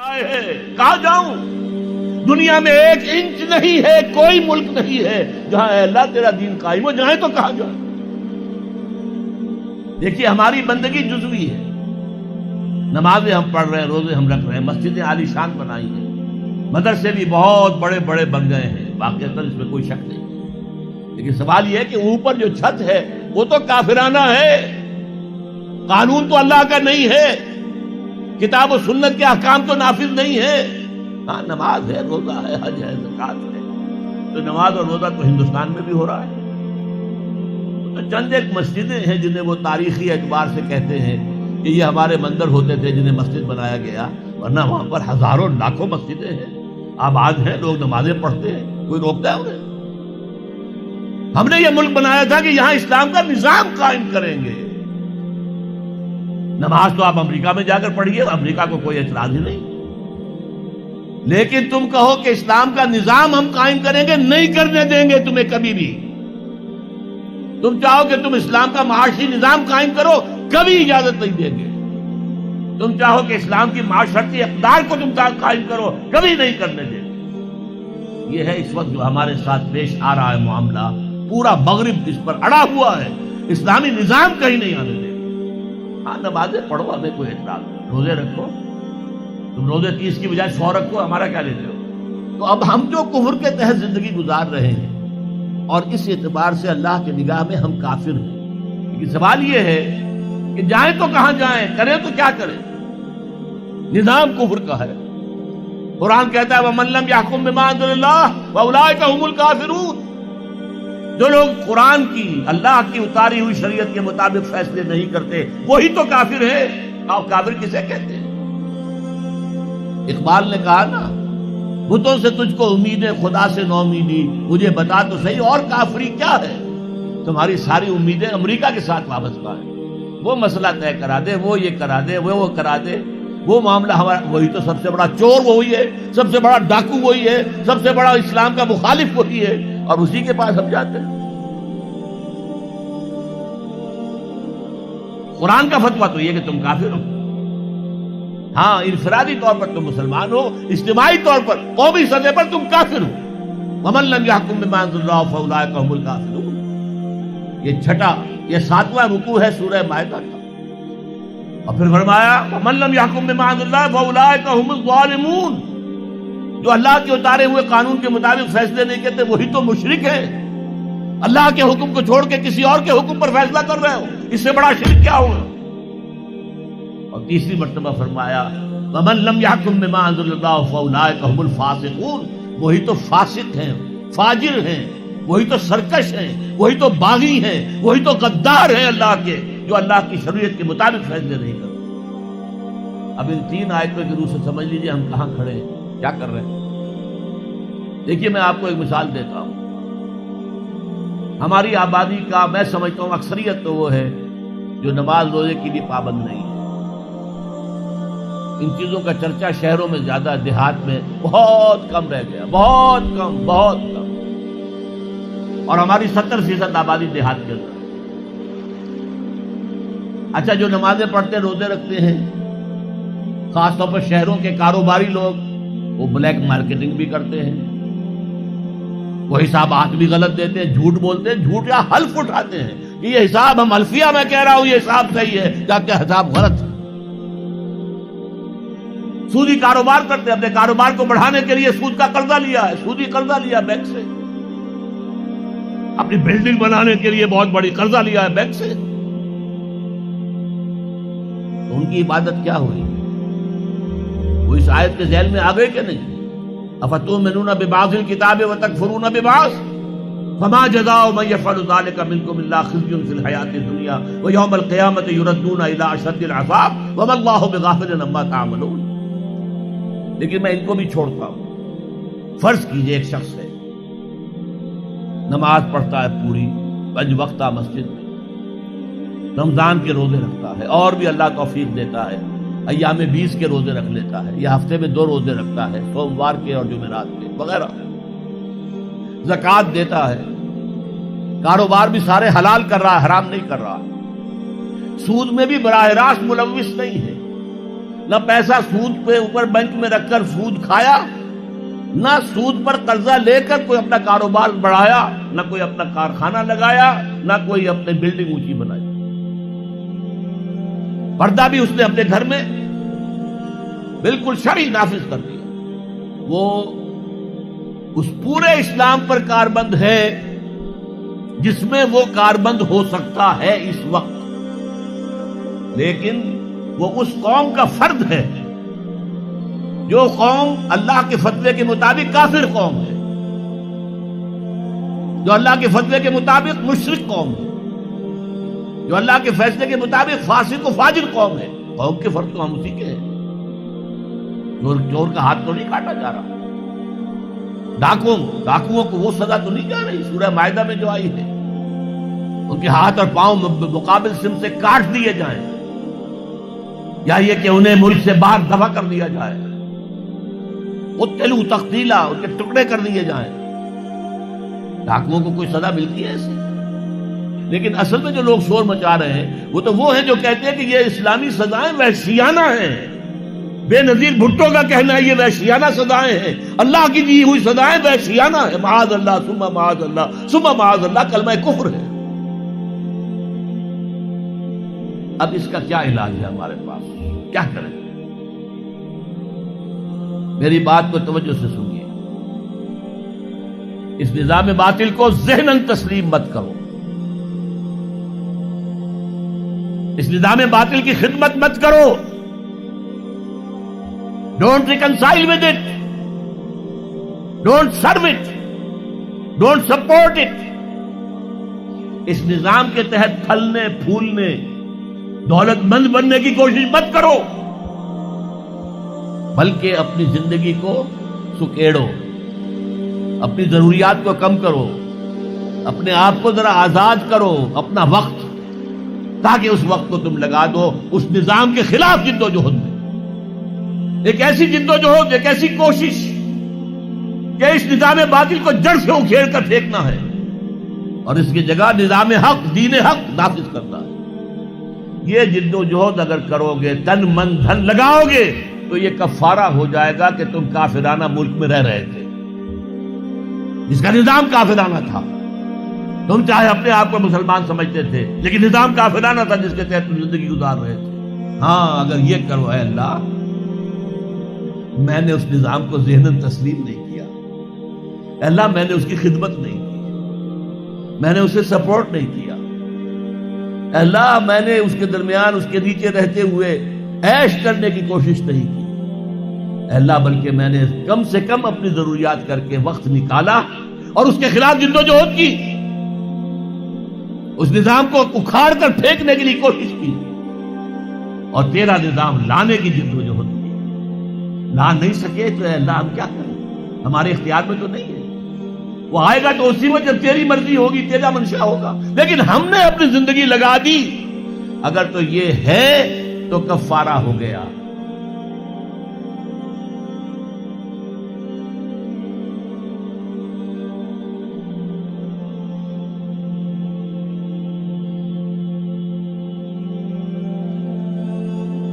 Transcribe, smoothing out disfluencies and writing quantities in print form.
کہاں جاؤں؟ دنیا میں 1 انچ نہیں ہے، کوئی ملک نہیں ہے جہاں اے اللہ تیرا دین قائم ہو جائے تو کہاں جائیں؟ دیکھیے ہماری بندگی جزوی ہے، نمازیں ہم پڑھ رہے ہیں، روزے ہم رکھ رہے ہیں، مسجدیں عالی شان بنائی ہیں، مدرسے بھی بہت بڑے بڑے بن گئے ہیں، واقعتاً اس میں کوئی شک نہیں، لیکن سوال یہ ہے کہ اوپر جو چھت ہے وہ تو کافرانہ ہے، قانون تو اللہ کا نہیں ہے، کتاب و سنت کے احکام تو نافذ نہیں ہے۔ ہاں نماز ہے، روزہ ہے، حج ہے، زکوٰۃ ہے، تو نماز اور روزہ تو ہندوستان میں بھی ہو رہا ہے۔ تو چند ایک مسجدیں ہیں جنہیں وہ تاریخی اعتبار سے کہتے ہیں کہ یہ ہمارے مندر ہوتے تھے جنہیں مسجد بنایا گیا، ورنہ وہاں پر ہزاروں لاکھوں مسجدیں ہیں، آباد ہیں، لوگ نمازیں پڑھتے ہیں، کوئی روکتا ہے انہیں؟ ہم نے یہ ملک بنایا تھا کہ یہاں اسلام کا نظام قائم کریں گے۔ نماز تو آپ امریکہ میں جا کر پڑھیے، امریکہ کو کوئی اعتراض ہی نہیں، لیکن تم کہو کہ اسلام کا نظام ہم قائم کریں گے، نہیں کرنے دیں گے تمہیں کبھی بھی۔ تم چاہو کہ تم اسلام کا معاشی نظام قائم کرو، کبھی اجازت نہیں دیں گے۔ تم چاہو کہ اسلام کی معاشرتی اقدار کو تم قائم کرو، کبھی نہیں کرنے دیں گے۔ یہ ہے اس وقت جو ہمارے ساتھ پیش آ رہا ہے معاملہ، پورا مغرب اس پر اڑا ہوا ہے، اسلامی نظام کہیں نہیں آنے دے۔ ہاں نمازیں پڑھو، ہمیں کوئی اعتراض نہیں، روزے رکھو، تم روزے 30 کی بجائے 100 رکھو، ہمارا کیا لیتے ہو؟ تو اب ہم جو کفر کے تحت زندگی گزار رہے ہیں اور اس اعتبار سے اللہ کی نگاہ میں ہم کافر ہیں، لیکن سوال یہ ہے کہ جائیں تو کہاں جائیں، کریں تو کیا کریں؟ نظام کفر کا ہے، قرآن کہتا ہے وَمَن لَّمْ يَحْكُم بِمَا أَنزَلَ اللَّهُ فَأُولَٰئِكَ هُمُ الْكَافِرُونَ۔ جو لوگ قرآن کی، اللہ کی اتاری ہوئی شریعت کے مطابق فیصلے نہیں کرتے، وہی تو کافر ہے۔ اور کافر کسے کہتے ہیں؟ اقبال نے کہا نا، بتوں سے تجھ کو امید ہے، خدا سے نو امیدی، مجھے بتا تو صحیح اور کافری کیا ہے؟ تمہاری ساری امیدیں امریکہ کے ساتھ وابستہ ہیں، وہ مسئلہ طے کرا دے، وہ یہ کرا دے، وہ کرا دے، وہ معاملہ ہمارا، وہی تو سب سے بڑا چور وہی ہے، سب سے بڑا ڈاکو وہی ہے، سب سے بڑا اسلام کا مخالف وہی ہے، اور اسی کے پاس ہم جاتے ہیں۔ قرآن کا فتویٰ تو یہ کہ تم کافر ہو۔ ہاں انفرادی طور پر تم مسلمان ہو، اجتماعی طور پر قومی سطح پر تم کافر ہو۔ وَمَن لَّمْ يَحْكُم بِمَا أَنزَلَ اللَّهُ فَأُولَٰئِكَ هُمُ الْكَافِرُونَ۔ یہ چھٹا، یہ 7واں رکوع ہے سورہ مائدہ کا، اور پھر فرمایا وَمَن لَّمْ يَحْكُم بِمَا أَنزَلَ اللَّهُ فَأُولَٰئِكَ هُمُ الظَّالِمُونَ۔ جو اللہ کے اتارے ہوئے قانون کے مطابق فیصلے نہیں کرتے وہی تو مشرک ہے۔ اللہ کے حکم کو چھوڑ کے کسی اور کے حکم پر فیصلہ کر رہے ہو، اس سے بڑا شرک کیا ہوگا؟ اور تیسری مرتبہ فرمایا وَمَن لَّمْ يَحْكُم بِمَا أَنزَلَ اللَّهُ فَأُولَٰئِكَ هُمُ الْفَاسِقُونَ۔ وہی تو فاسق ہیں، فاجر ہیں، وہی تو سرکش ہیں، وہی تو باغی ہیں، وہی تو غدار ہیں اللہ کے، جو اللہ کی شریعت کے مطابق فیصلے نہیں کرتے۔ اب ان 3 آیتوں کی روح سے سمجھ لیجئے ہم کہاں کھڑے ہیں، کیا کر رہے ہیں۔ دیکھیے میں آپ کو ایک مثال دیتا ہوں، ہماری آبادی کا میں سمجھتا ہوں اکثریت تو وہ ہے جو نماز روزے کے لیے پابند نہیں ہے۔ ان چیزوں کا چرچا شہروں میں زیادہ، دیہات میں بہت کم رہ گیا، بہت کم، بہت کم، اور ہماری 70% آبادی دیہات کے اندر۔ اچھا جو نمازیں پڑھتے روزے رکھتے ہیں، خاص طور پر شہروں کے کاروباری لوگ، وہ بلیک مارکیٹنگ بھی کرتے ہیں، وہ حسابات بھی غلط دیتے ہیں، جھوٹ بولتے ہیں، جھوٹ یا حلف اٹھاتے ہیں کہ یہ حساب ہم حلفیہ میں کہہ رہا ہوں یہ حساب صحیح ہے، جبکہ حساب غلط ہے۔ سودی کاروبار کرتے ہیں، اپنے کاروبار کو بڑھانے کے لیے سود کا قرضہ لیا ہے، سودی قرضہ لیا بینک سے، اپنی بلڈنگ بنانے کے لیے بہت بڑی قرضہ لیا ہے بینک سے، تو ان کی عبادت کیا ہوئی؟ وہ اس آیت کے ذیل میں آ گئے کہ نہیں؟ افتؤمنون ببعض الکتاب وتکفرون ببعض فما جزاء من يفعل ذلك منكم الا خزي في الحياة الدنيا ويوم القيامة يردون الى اشد العذاب وما الله بغافل عما تعملون۔ لیکن میں ان کو بھی چھوڑتا ہوں۔ فرض کیجئے ایک شخص ہے، نماز پڑھتا ہے پوری 5 وقتہ مسجد میں، رمضان کے روزے رکھتا ہے، اور بھی اللہ توفیق دیتا ہے، ایام 20 کے روزے رکھ لیتا ہے، یا ہفتے میں 2 روزے رکھتا ہے، سوموار کے اور جمعرات کے وغیرہ، زکوٰۃ دیتا ہے، کاروبار بھی سارے حلال کر رہا ہے، حرام نہیں کر رہا، سود میں بھی براہ راست ملوث نہیں ہے، نہ پیسہ سود پہ اوپر بینک میں رکھ کر سود کھایا، نہ سود پر قرضہ لے کر کوئی اپنا کاروبار بڑھایا، نہ کوئی اپنا کارخانہ لگایا، نہ کوئی اپنے بلڈنگ اونچی بنائی۔ پردہ بھی اس نے اپنے گھر میں بالکل شرعی نافذ کر دیا۔ وہ اس پورے اسلام پر کاربند ہے جس میں وہ کاربند ہو سکتا ہے اس وقت، لیکن وہ اس قوم کا فرد ہے جو قوم اللہ کے فتوے کے مطابق کافر قوم ہے، جو اللہ کے فتوے کے مطابق مشرک قوم ہے، جو اللہ کے فیصلے کے مطابق فاسق و فاجر قوم ہے۔ قوم کے فرد تو ہم اسی کے ہیں۔ چور کا ہاتھ تو نہیں کاٹا جا رہا، ڈاکوؤں کو وہ سزا تو نہیں جا رہی سورہ مائدہ میں جو آئی ہے، ان کے ہاتھ اور پاؤں مقابل سم سے کاٹ دیے جائیں، یا یہ کہ انہیں ملک سے باہر دفع کر دیا جائے، قتلوا تقتیلا، ان کے ٹکڑے کر دیے جائیں۔ ڈاکوؤں کو کوئی سزا ملتی ہے ایسے؟ لیکن اصل میں جو لوگ شور مچا رہے ہیں وہ ہیں جو کہتے ہیں کہ یہ اسلامی سزائیں وحشیانہ ہیں۔ بے نظیر بھٹو کا کہنا ہے یہ وحشیانہ سزائیں ہیں، اللہ کی دی ہوئی سزائیں وحشیانہ ہیں۔ معاذ اللہ ثم معاذ اللہ ثم معاذ اللہ کلمہ کفر ہے۔ اب اس کا کیا علاج ہے ہمارے پاس؟ کیا کریں؟ میری بات کو توجہ سے سنیے۔ اس نظام باطل کو ذہناً تسلیم مت کرو، اس نظام باطل کی خدمت مت کرو۔ Don't reconcile with it, don't serve it, don't support it. اس نظام کے تحت پھلنے پھولنے دولت مند بننے کی کوشش مت کرو، بلکہ اپنی زندگی کو سکیڑو، اپنی ضروریات کو کم کرو، اپنے آپ کو ذرا آزاد کرو، اپنا وقت، تاکہ اس وقت کو تم لگا دو اس نظام کے خلاف جد و جہد میں۔ ایک ایسی جد و جہد، ایک ایسی کوشش کہ اس نظام باطل کو جڑ سے اکھیڑ کر پھینکنا ہے اور اس کی جگہ نظام حق، دین حق نافذ کرنا ہے۔ یہ جد و جہد اگر کرو گے، تن من دھن لگاؤ گے، تو یہ کفارہ ہو جائے گا کہ تم کافرانہ ملک میں رہ رہے تھے، جس کا نظام کافرانہ تھا۔ تم چاہے اپنے آپ کو مسلمان سمجھتے تھے، لیکن نظام کافرانہ تھا جس کے تحت تم زندگی گزار رہے تھے۔ ہاں اگر یہ کرو، اے اللہ میں نے اس نظام کو ذہناً تسلیم نہیں کیا، اے اللہ میں نے اس کی خدمت نہیں کی، میں نے اسے سپورٹ نہیں کیا، اے اللہ میں نے اس کے درمیان اس کے نیچے رہتے ہوئے عیش کرنے کی کوشش نہیں کی، اے اللہ بلکہ میں نے کم سے کم اپنی ضروریات کر کے وقت نکالا اور اس کے خلاف جد و جہد کی، اس نظام کو اکھاڑ کر پھینکنے کے لیے کوشش کی، اور تیرا نظام لانے کی جد و جہد کی۔ لا نہیں سکے تو اے اللہ ہم کیا کریں؟ ہمارے اختیار میں تو نہیں ہے، وہ آئے گا تو اسی وقت جب تیری مرضی ہوگی، تیرا منشا ہوگا، لیکن ہم نے اپنی زندگی لگا دی۔ اگر تو یہ ہے تو کفارہ ہو گیا۔